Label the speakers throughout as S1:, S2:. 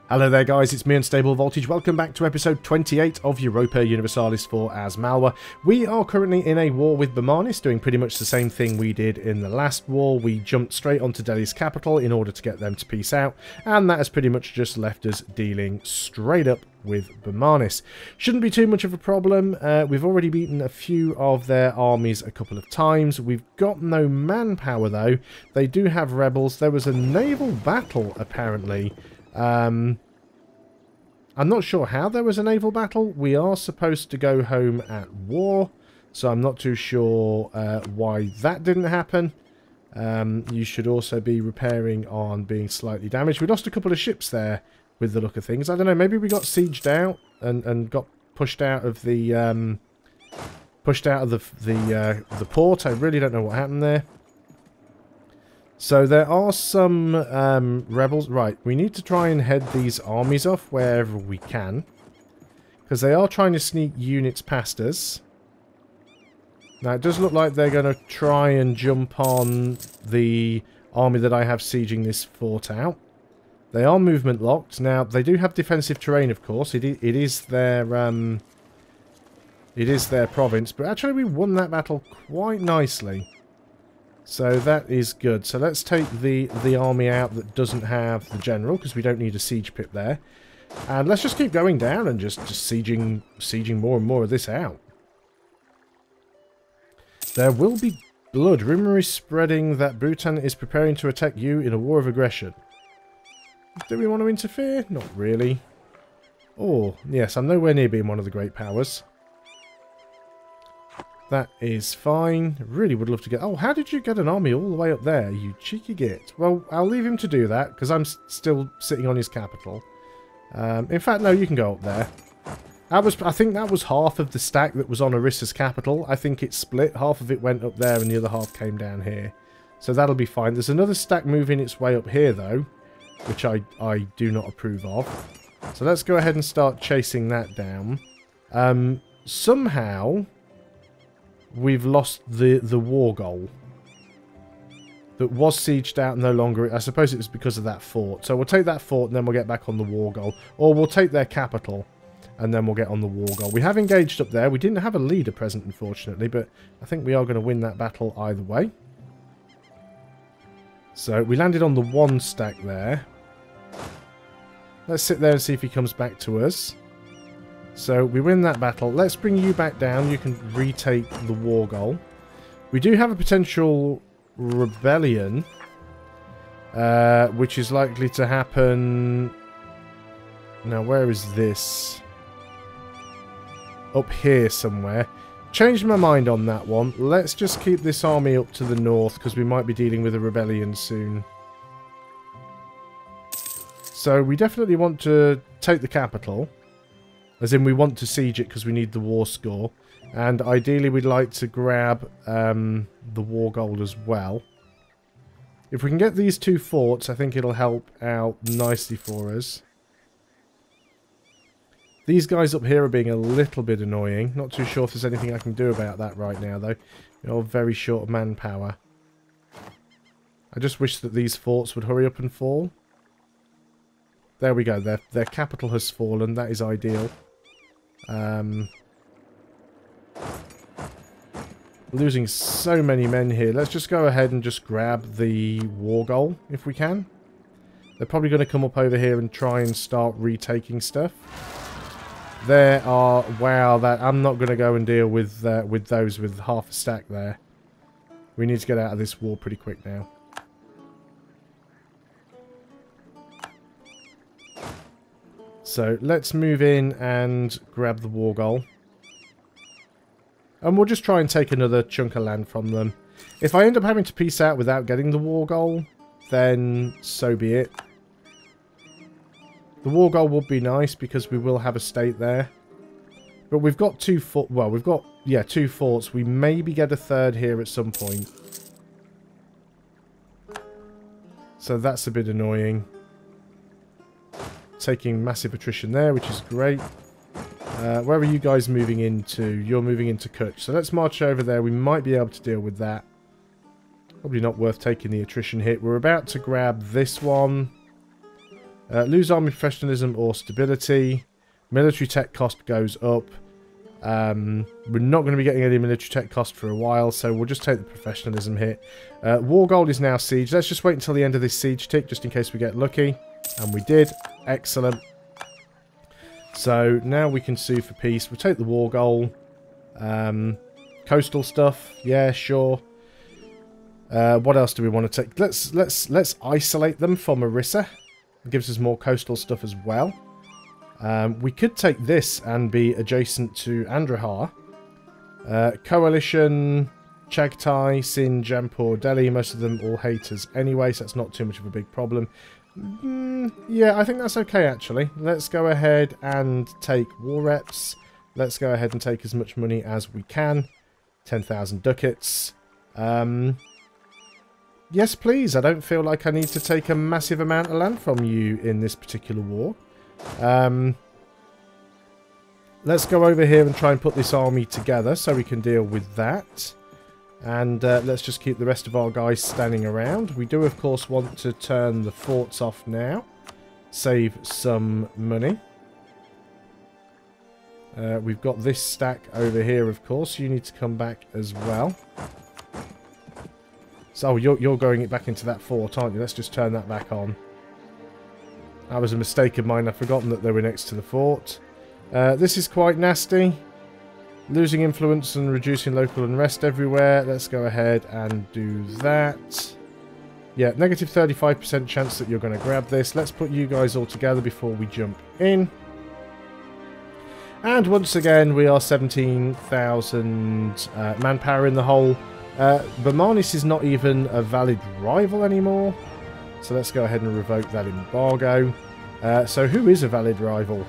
S1: Hello there guys, it's me Unstable Voltage. Welcome back to episode 28 of Europa Universalis for as Malwa. We are currently in a war with Bermanis, doing pretty much the same thing we did in the last war. We jumped straight onto Delhi's capital in order to get them to peace out, and that has pretty much just left us dealing straight up with Bermanis. Shouldn't be too much of a problem. We've already beaten a few of their armies a couple of times. We've got no manpower though. They do have rebels. There was a naval battle apparently. I'm not sure how there was a naval battle. We are supposed to go home at war, so I'm not too sure why that didn't happen. You should also be repairing on being slightly damaged. We lost a couple of ships there with the look of things. I don't know, maybe we got sieged out and got pushed out of the the port. I really don't know what happened there. So there are some rebels. Right, we need to try and head these armies off wherever we can, because they are trying to sneak units past us. Now it does look like they're going to try and jump on the army that I have sieging this fort out. They are movement locked. Now they do have defensive terrain, of course. It is their province, but actually we won that battle quite nicely. So that is good. So let's take the army out that doesn't have the general, because we don't need a siege pit there. And let's just keep going down and just sieging more and more of this out. There will be blood. Rumour is spreading that Bhutan is preparing to attack you in a war of aggression. Do we want to interfere? Not really. Oh, yes, I'm nowhere near being one of the great powers. That is fine. Really would love to get... Oh, how did you get an army all the way up there, you cheeky git? Well, I'll leave him to do that, because I'm still sitting on his capital. In fact, no, you can go up there. I think that was half of the stack that was on Orissa's capital. I think it split. Half of it went up there and the other half came down here. So that'll be fine. There's another stack moving its way up here, though, which I do not approve of. So let's go ahead and start chasing that down. Somehow... we've lost the war goal that was sieged out no longer. I suppose it was because of that fort. So we'll take that fort and then we'll get back on the war goal. Or we'll take their capital and then we'll get on the war goal. We have engaged up there. We didn't have a leader present, unfortunately, but I think we are going to win that battle either way. So we landed on the one stack there. Let's sit there and see if he comes back to us. So we win that battle. Let's bring you back down. You can retake the war goal. We do have a potential rebellion, which is likely to happen... Now, where is this? Up here somewhere. Changed my mind on that one. Let's just keep this army up to the north, because we might be dealing with a rebellion soon. So we definitely want to take the capital. As in, we want to siege it because we need the war score. And ideally, we'd like to grab the war gold as well. If we can get these two forts, I think it'll help out nicely for us. These guys up here are being a little bit annoying. Not too sure if there's anything I can do about that right now, though. You're all very short of manpower. I just wish that these forts would hurry up and fall. There we go. Their capital has fallen. That is ideal. Losing so many men here. Let's just go ahead and just grab the war goal if we can. They're probably going to come up over here and try and start retaking stuff. There are... Wow, I'm not going to go and deal with those with half a stack there. We need to get out of this war pretty quick now. So let's move in and grab the war goal. And we'll just try and take another chunk of land from them. If I end up having to peace out without getting the war goal, then so be it. The war goal would be nice because we will have a state there. But we've got two forts. Well, we've got, yeah, two forts. We maybe get a third here at some point. So that's a bit annoying. Taking massive attrition there, which is great. Where are you guys moving into? You're moving into Kutch. So let's march over there. We might be able to deal with that. Probably not worth taking the attrition hit. We're about to grab this one. Lose army professionalism or stability. Military tech cost goes up. We're not going to be getting any military tech cost for a while, so we'll just take the professionalism hit. War gold is now siege. Let's just wait until the end of this siege tick, just in case we get lucky. And we did. Excellent. So now we can sue for peace. We'll take the war goal. Coastal stuff. Yeah, sure. What else do we want to take? Let's isolate them from Orissa. It gives us more coastal stuff as well. We could take this and be adjacent to Andrahar. Coalition, Chagtai, Sindh, Jampur, Delhi. Most of them all hate us anyway, so that's not too much of a big problem. Yeah, I think that's okay, actually. Let's go ahead and take war reps. Let's go ahead and take as much money as we can. 10,000 ducats. Yes, please. I don't feel like I need to take a massive amount of land from you in this particular war. Let's go over here and try and put this army together so we can deal with that. And let's just keep the rest of our guys standing around. We do, of course, want to turn the forts off now. Save some money. We've got this stack over here, of course. You need to come back as well. So you're going back into that fort, aren't you? Let's just turn that back on. That was a mistake of mine. I've forgotten that they were next to the fort. This is quite nasty. Losing influence and reducing local unrest everywhere. Let's go ahead and do that. Yeah, negative 35% chance that you're going to grab this. Let's put you guys all together before we jump in. And once again, we are 17,000 manpower in the hole. Bermanis is not even a valid rival anymore. So let's go ahead and revoke that embargo. So who is a valid rival?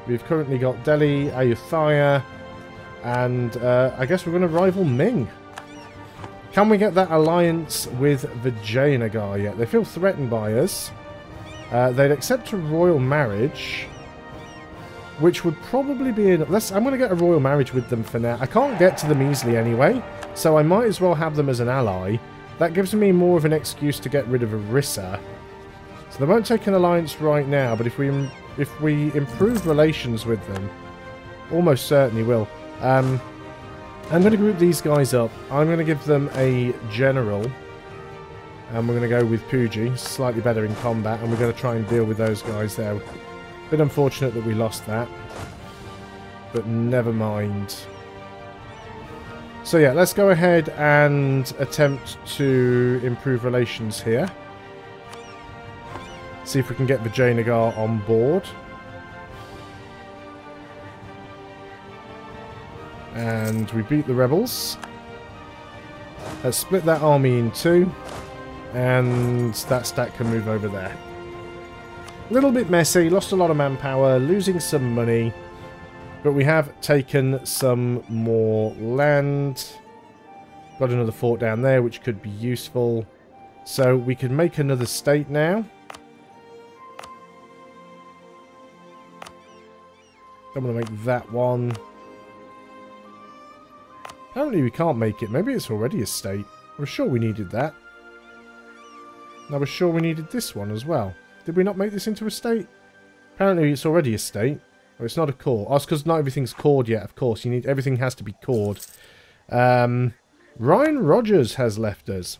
S1: We've currently got Delhi, Ayutthaya, and I guess we're going to rival Ming. Can we get that alliance with Vijayanagar yet? They feel threatened by us. They'd accept a royal marriage, which would probably be enough. I'm going to get a royal marriage with them for now. I can't get to them easily anyway, so I might as well have them as an ally. That gives me more of an excuse to get rid of Orissa. So they won't take an alliance right now, but if we improve relations with them, almost certainly will. I'm going to group these guys up. I'm going to give them a general, and we're going to go with Puji, slightly better in combat, and we're going to try and deal with those guys there. Bit unfortunate that we lost that, but never mind. So yeah, let's go ahead and attempt to improve relations here. See if we can get Vijayanagar on board. And we beat the rebels. Let's split that army in two. And that stack can move over there. A little bit messy, lost a lot of manpower, losing some money. But we have taken some more land. Got another fort down there, which could be useful. So we can make another state now. Don't want to make that one. Apparently we can't make it. Maybe it's already a state. I was sure we needed that. And I was sure we needed this one as well. Did we not make this into a state? Apparently it's already a state. Or it's not a core. Oh, it's because not everything's cored yet, of course. Everything has to be cored. Ryan Rogers has left us.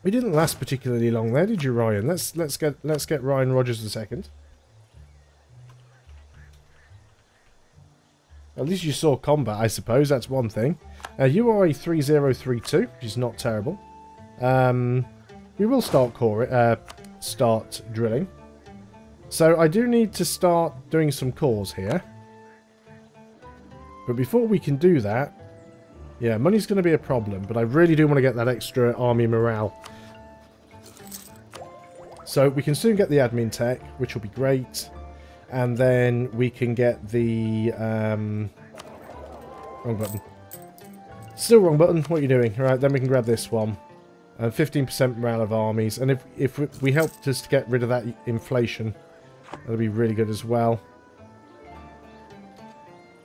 S1: We didn't last particularly long there, did you, Ryan? Let's get Ryan Rogers a second. At least you saw combat, I suppose. That's one thing. You are a 3032, which is not terrible. We will start drilling. So I do need to start doing some cores here. But before we can do that, yeah, money's going to be a problem. But I really do want to get that extra army morale. So we can soon get the admin tech, which will be great. And then we can get the... wrong button. Still wrong button. What are you doing? Right, then we can grab this one. And 15% morale of armies. And if we help us to get rid of that inflation, that'll be really good as well.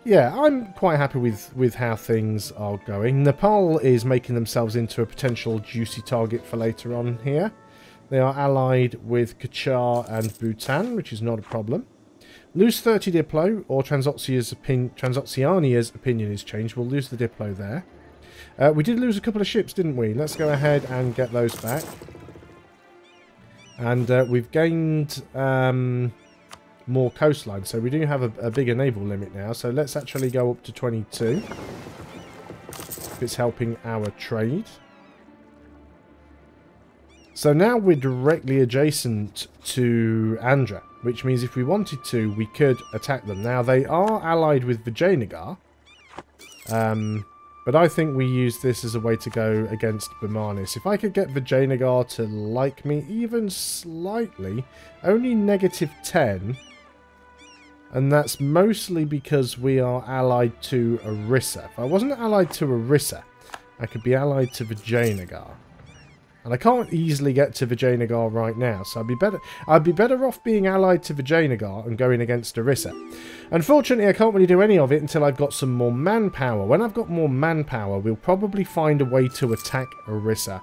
S1: Yeah, I'm quite happy with how things are going. Nepal is making themselves into a potential juicy target for later on here. They are allied with Kachar and Bhutan, which is not a problem. Lose 30 Diplo, or Transoxiania's opinion is changed. We'll lose the Diplo there. We did lose a couple of ships, didn't we? Let's go ahead and get those back. And we've gained more coastline, so we do have a bigger naval limit now. So let's actually go up to 22. If it's helping our trade. So now we're directly adjacent to Andhra, which means if we wanted to, we could attack them. Now, they are allied with Vijayanagar, but I think we use this as a way to go against Bamanis. If I could get Vijayanagar to like me even slightly, only -10, and that's mostly because we are allied to Orissa. If I wasn't allied to Orissa, I could be allied to Vijayanagar. And I can't easily get to Vijayanagar right now, so I'd be better off being allied to Vijayanagar and going against Orissa. Unfortunately, I can't really do any of it until I've got some more manpower. When I've got more manpower, we'll probably find a way to attack Orissa.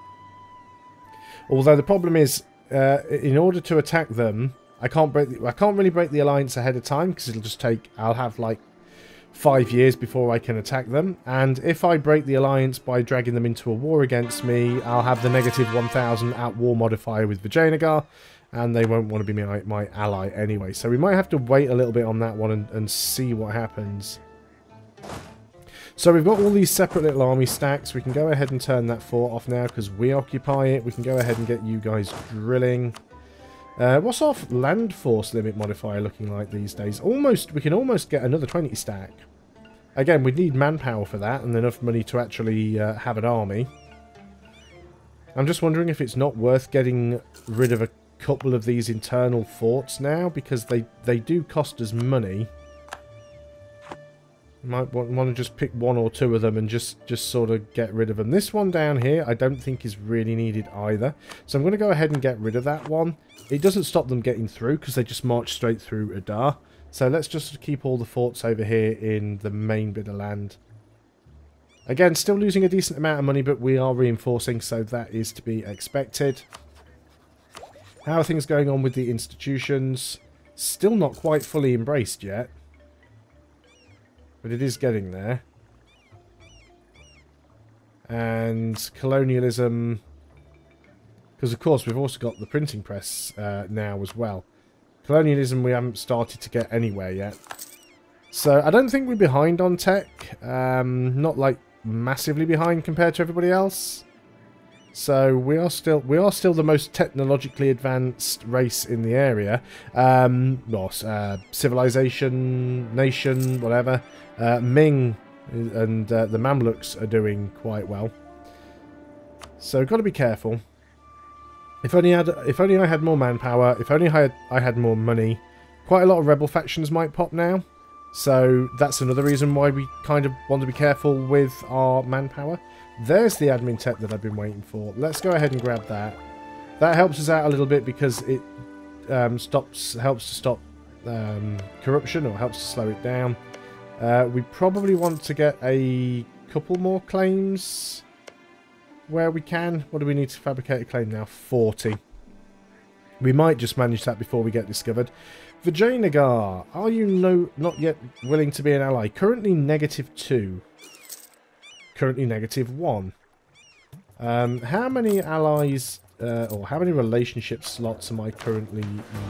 S1: Although the problem is, in order to attack them, I can't really break the alliance ahead of time because it'll just take. I'll have like 5 years before I can attack them, and if I break the alliance by dragging them into a war against me, I'll have the -1000 at war modifier with Vijayanagar, and they won't want to be my ally anyway. So we might have to wait a little bit on that one and see what happens. So we've got all these separate little army stacks. We can go ahead and turn that fort off now because we occupy it. We can go ahead and get you guys drilling. What's our land force limit modifier looking like these days? We can almost get another 20 stack. Again, we'd need manpower for that and enough money to actually have an army. I'm just wondering if it's not worth getting rid of a couple of these internal forts now, because they do cost us money. Might want to just pick one or two of them and just sort of get rid of them. This one down here I don't think is really needed either. So I'm going to go ahead and get rid of that one. It doesn't stop them getting through because they just march straight through Adar. So let's just keep all the forts over here in the main bit of land. Again, still losing a decent amount of money, but we are reinforcing, so that is to be expected. How are things going on with the institutions? Still not quite fully embraced yet. But it is getting there. And colonialism, because of course we've also got the printing press now as well. Colonialism we haven't started to get anywhere yet. So I don't think we're behind on tech. Not like massively behind compared to everybody else. So we are still the most technologically advanced race in the area. Civilization, nation, whatever. Ming and the Mamluks are doing quite well. So got to be careful. If only I had more manpower. If only I had more money. Quite a lot of rebel factions might pop now. So that's another reason why we kind of want to be careful with our manpower. There's the admin tech that I've been waiting for. Let's go ahead and grab that. That helps us out a little bit because it helps to stop corruption, or helps to slow it down. We probably want to get a couple more claims where we can. What do we need to fabricate a claim now? 40. We might just manage that before we get discovered. Vijayanagar, are you not yet willing to be an ally? Currently -2. Currently -1. How many allies or how many relationship slots am I currently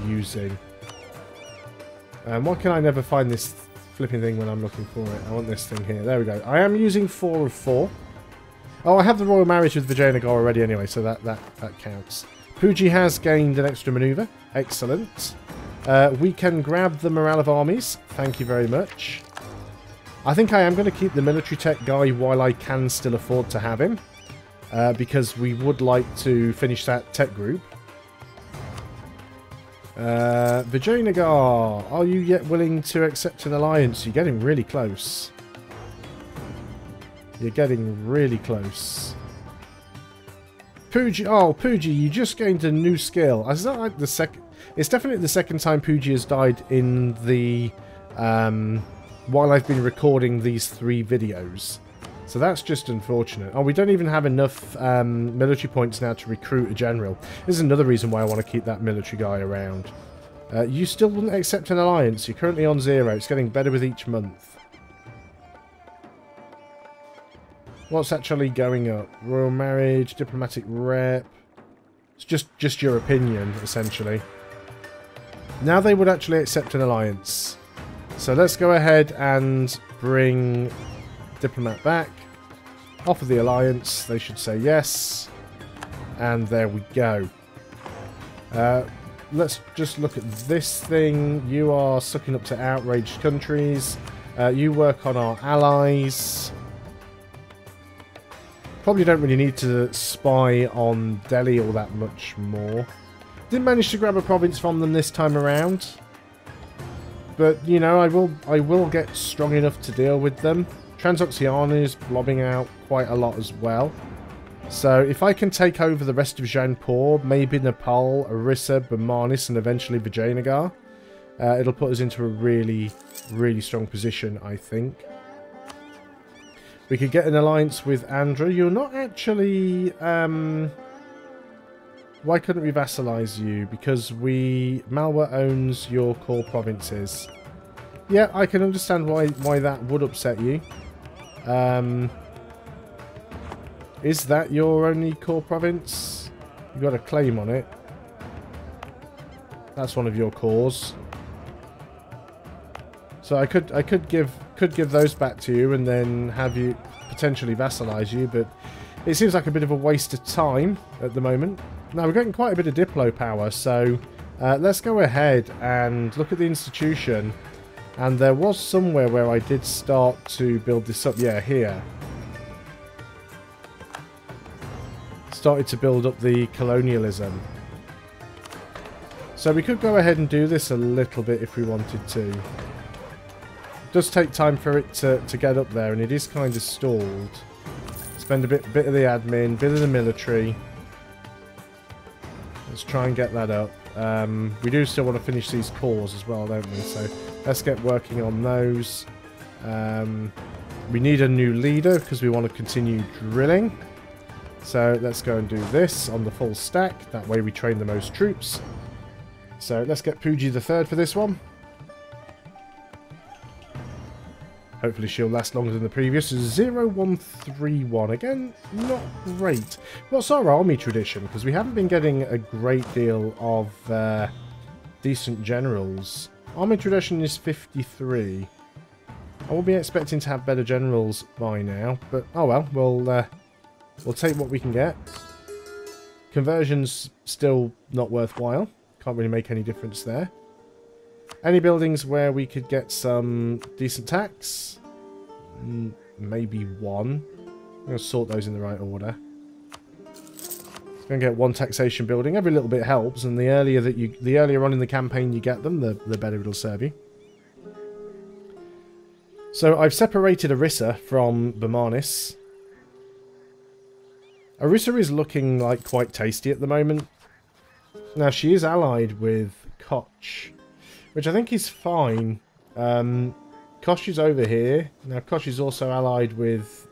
S1: using? Why can I never find this flipping thing when I'm looking for it? I want this thing here. There we go. I am using 4 of 4. Oh, I have the royal marriage with Vijayanagar already anyway, so that counts. Puji has gained an extra maneuver. Excellent. We can grab the morale of armies. Thank you very much. I think I am going to keep the military tech guy while I can still afford to have him. Because we would like to finish that tech group. Vijayanagar, are you yet willing to accept an alliance? You're getting really close. You're getting really close. Puji, oh, Puji, you just gained a new skill. Is that like the second? It's definitely the second time Puji has died in the while I've been recording these 3 videos. So that's just unfortunate. Oh, we don't even have enough military points now to recruit a general. This is another reason why I want to keep that military guy around. You still wouldn't accept an alliance. You're currently on 0. It's getting better with each month. What's actually going up? Royal marriage, diplomatic rep. It's just your opinion, essentially. Now they would actually accept an alliance. So let's go ahead and bring diplomat back. Offer the alliance. They should say yes. And there we go. Let's just look at this thing. You are sucking up to outraged countries. You work on our allies. Probably don't really need to spy on Delhi all that much more. Didn't manage to grab a province from them this time around. But, you know, I will get strong enough to deal with them. Transoxiana is blobbing out quite a lot as well. So if I can take over the rest of Jainpur, maybe Nepal, Orissa, Bamanis, and eventually Vijayanagar, it'll put us into a really, really strong position, I think. We could get an alliance with Andhra. You're not actually... why couldn't we vassalize you? Because Malwa owns your core provinces. Yeah, I can understand why that would upset you. Is that your only core province? You've got a claim on it. That's one of your cores. So I could give those back to you and then have you potentially vassalize you, but it seems like a bit of a waste of time at the moment. Now we're getting quite a bit of diplo power, so let's go ahead and look at the institution. And there was somewhere where I did start to build this up. Yeah, here. Started to build up the colonialism. So we could go ahead and do this a little bit if we wanted to. It does take time for it to get up there, and it is kind of stalled. Spend a bit of the admin, bit of the military. Let's try and get that up. We do still want to finish these cores as well, don't we? So let's get working on those. We need a new leader because we want to continue drilling. So let's go and do this on the full stack. That way we train the most troops. So let's get Puji the Third for this one. Hopefully she'll last longer than the previous. 0131. Again, not great. What's our army tradition? Because we haven't been getting a great deal of decent generals. Army tradition is 53. I will be expecting to have better generals by now. But, oh well, we'll take what we can get. Conversion's still not worthwhile. Can't really make any difference there. Any buildings where we could get some decent tax? Maybe one. I'm going to sort those in the right order. Going to get one taxation building. Every little bit helps, and the earlier on in the campaign you get them, the better it'll serve you. So I've separated Orissa from Bamanis. Orissa is looking like quite tasty at the moment. Now she is allied with Koch, which I think is fine. Koch is over here. Now Koch is also allied with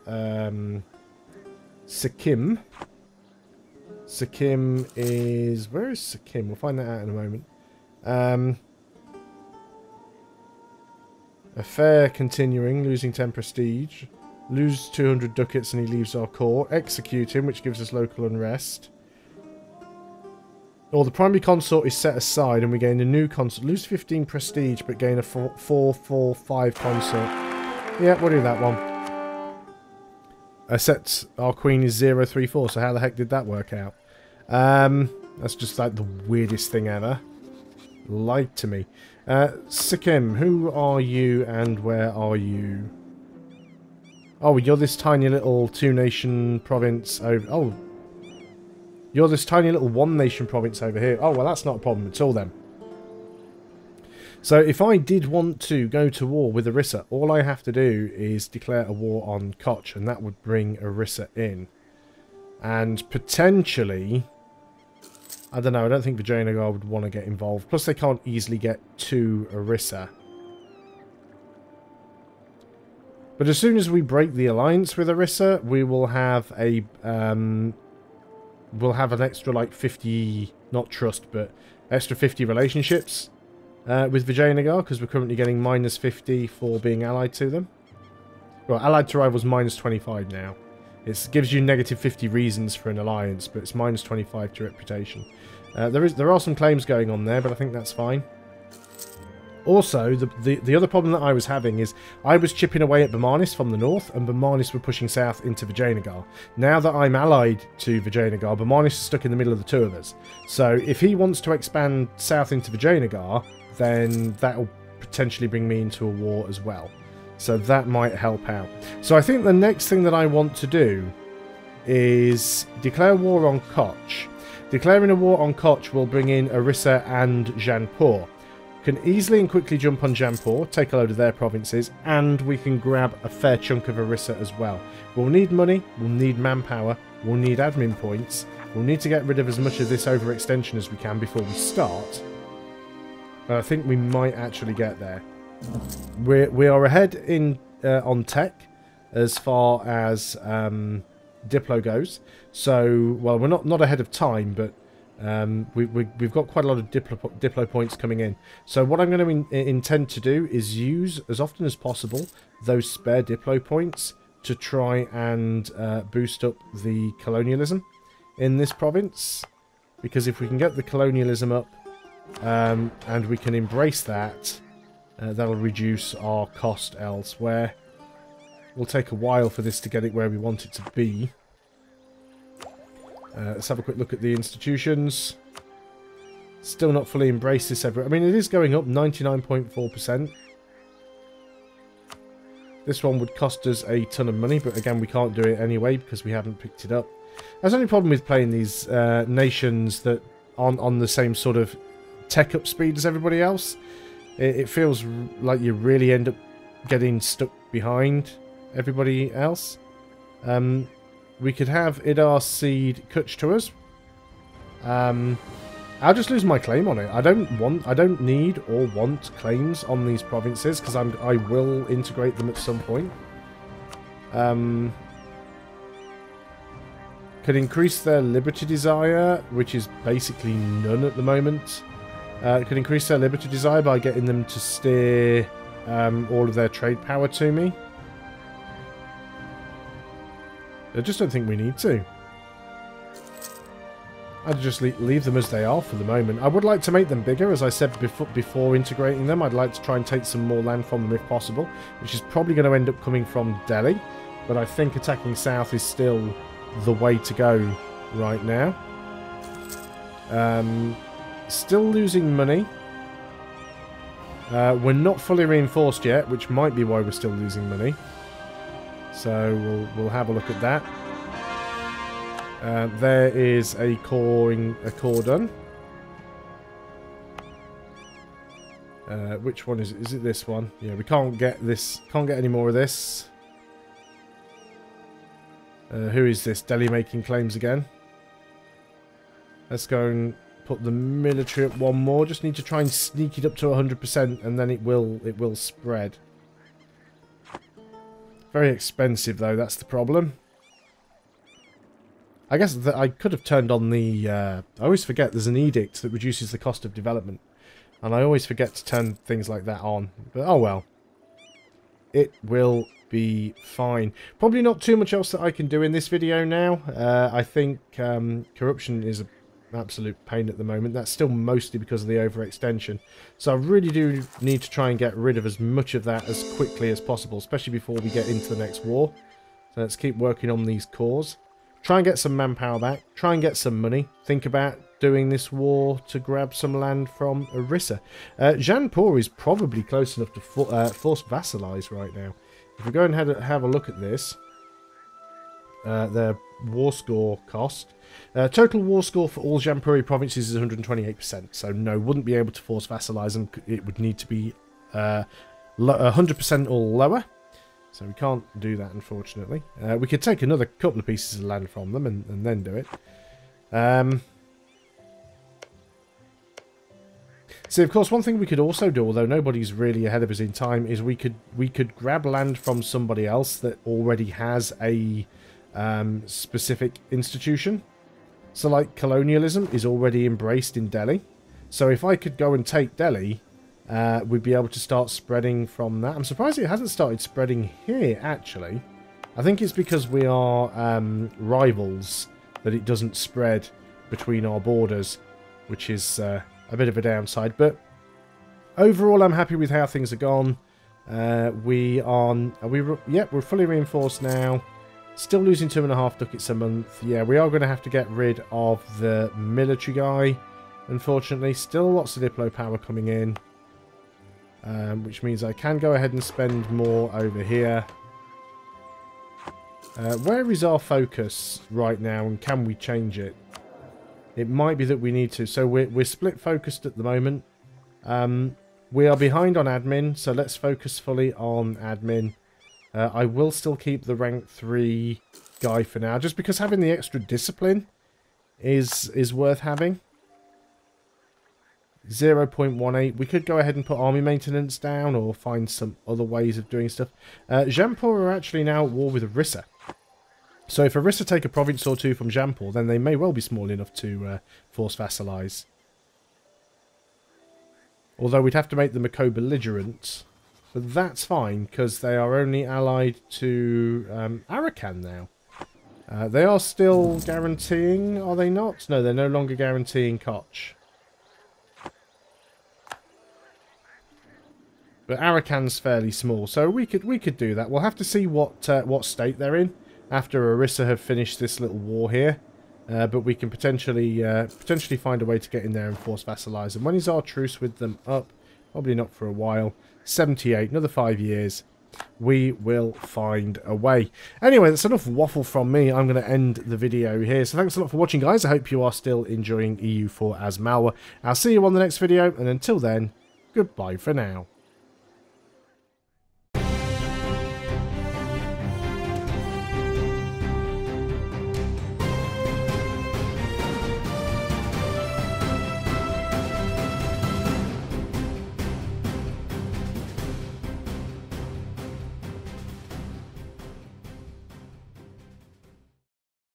S1: Sikkim. Sikkim is... Where is Sikkim? We'll find that out in a moment. Affair continuing, losing 10 prestige. Lose 200 ducats and he leaves our core. Execute him, which gives us local unrest. Or the primary consort is set aside and we gain a new consort. Lose 15 prestige but gain a 4-4-5 consort. Yeah, we'll do that one. Our queen is 034, so how the heck did that work out? That's just like the weirdest thing ever. Lied to me. Sikkim, who are you and where are you? Oh, you're this tiny little two-nation province over... Oh, you're this tiny little one-nation province over here. Oh, well, that's not a problem at all, then. So, if I did want to go to war with Orissa, all I have to do is declare a war on Koch, and that would bring Orissa in. And potentially... I don't know, I don't think Vijayanagar would want to get involved. Plus, they can't easily get to Orissa. But as soon as we break the alliance with Orissa, we will have a we'll have an extra like 50, not trust, but extra 50 relationships with Vijayanagar, because we're currently getting minus 50 for being allied to them. Well, allied to rivals minus 25 now. It gives you negative 50 reasons for an alliance, but it's minus 25 to reputation. There are some claims going on there, but I think that's fine. Also, the other problem that I was having is I was chipping away at Bamanis from the north, and Bamanis were pushing south into Vijayanagar. Now that I'm allied to Vijayanagar, Bamanis is stuck in the middle of the two of us. So if he wants to expand south into Vijayanagar, then that will potentially bring me into a war as well. So that might help out. So I think the next thing that I want to do is declare war on Koch. Declaring a war on Koch will bring in Orissa and Jaipur. Can easily and quickly jump on Jaipur, take a load of their provinces, and we can grab a fair chunk of Orissa as well. We'll need money, we'll need manpower, we'll need admin points, we'll need to get rid of as much of this overextension as we can before we start. But I think we might actually get there. We are ahead in on tech as far as Diplo goes. So, well, we're not ahead of time, but we've got quite a lot of Diplo points coming in. So what I'm going to intend to do is use, as often as possible, those spare Diplo points to try and boost up the colonialism in this province. Because if we can get the colonialism up, and we can embrace that, that'll reduce our cost elsewhere. It'll take a while for this to get it where we want it to be. Let's have a quick look at the institutions. Still not fully embraced this ever. I mean, it is going up 99.4%. This one would cost us a ton of money, but again, we can't do it anyway because we haven't picked it up. That's the only problem with playing these nations that aren't on the same sort of tech up speed as everybody else. It feels like you really end up getting stuck behind everybody else. We could have Idar Seed Kutch to us. I'll just lose my claim on it. I don't need or want claims on these provinces because I will integrate them at some point. Could increase their liberty desire, which is basically none at the moment. Could increase their liberty desire by getting them to steer all of their trade power to me. I just don't think we need to. I'd just leave them as they are for the moment. I would like to make them bigger, as I said before integrating them. I'd like to try and take some more land from them if possible, which is probably going to end up coming from Delhi. But I think attacking south is still the way to go right now. Still losing money. We're not fully reinforced yet, which might be why we're still losing money. So we'll have a look at that. There is a core done. Which one is it? Is it this one? Yeah, we can't get this. Can't get any more of this. Who is this? Delhi making claims again. Let's go and put the military up one more. Just need to try and sneak it up to 100%, and then it will spread. Very expensive though. That's the problem. I guess that I could have turned on the... I always forget there's an edict that reduces the cost of development. And I always forget to turn things like that on. But oh well. It will be fine. Probably not too much else that I can do in this video now. I think corruption is an absolute pain at the moment. That's still mostly because of the overextension. So I really do need to try and get rid of as much of that as quickly as possible. Especially before we get into the next war. So let's keep working on these cores. Try and get some manpower back. Try and get some money. Think about doing this war to grab some land from Orissa. Jaipur is probably close enough to force vassalize right now. If we go and have a look at this, their war score cost. Total war score for all Jaipuri provinces is 128%. So no, wouldn't be able to force vassalize them. It would need to be 100% or lower. So we can't do that, unfortunately. We could take another couple of pieces of land from them and then do it. See, of course, one thing we could also do, although nobody's really ahead of us in time, is we could grab land from somebody else that already has a specific institution. So, like, colonialism is already embraced in Delhi. So if I could go and take Delhi, we'd be able to start spreading from that. I'm surprised it hasn't started spreading here, actually. I think it's because we are rivals that it doesn't spread between our borders, which is a bit of a downside. But overall, I'm happy with how things are gone. We're fully reinforced now. Still losing 2.5 ducats a month. Yeah, we are going to have to get rid of the military guy, unfortunately. Still lots of Diplo power coming in, which means I can go ahead and spend more over here. Where is our focus right now, and can we change it? It might be that we need to. So we're split focused at the moment. We are behind on admin, so let's focus fully on admin. I will still keep the rank 3 guy for now, just because having the extra discipline is worth having. 0.18. We could go ahead and put army maintenance down, or find some other ways of doing stuff. Jampur are actually now at war with Orissa. So if Orissa take a province or two from Jampur, then they may well be small enough to force vassalize. Although we'd have to make them a co-belligerent. But that's fine, because they are only allied to Arakan now. They are still guaranteeing, are they not? No, they're no longer guaranteeing Koch. But Arakan's fairly small, so we could do that. We'll have to see what state they're in after Orissa have finished this little war here. But we can potentially find a way to get in there and force vassalize them. When is our truce with them up? Probably not for a while. 78, another 5 years. We will find a way. Anyway, that's enough waffle from me. I'm going to end the video here. So thanks a lot for watching, guys. I hope you are still enjoying EU4 as Malwa. I'll see you on the next video, and until then, goodbye for now.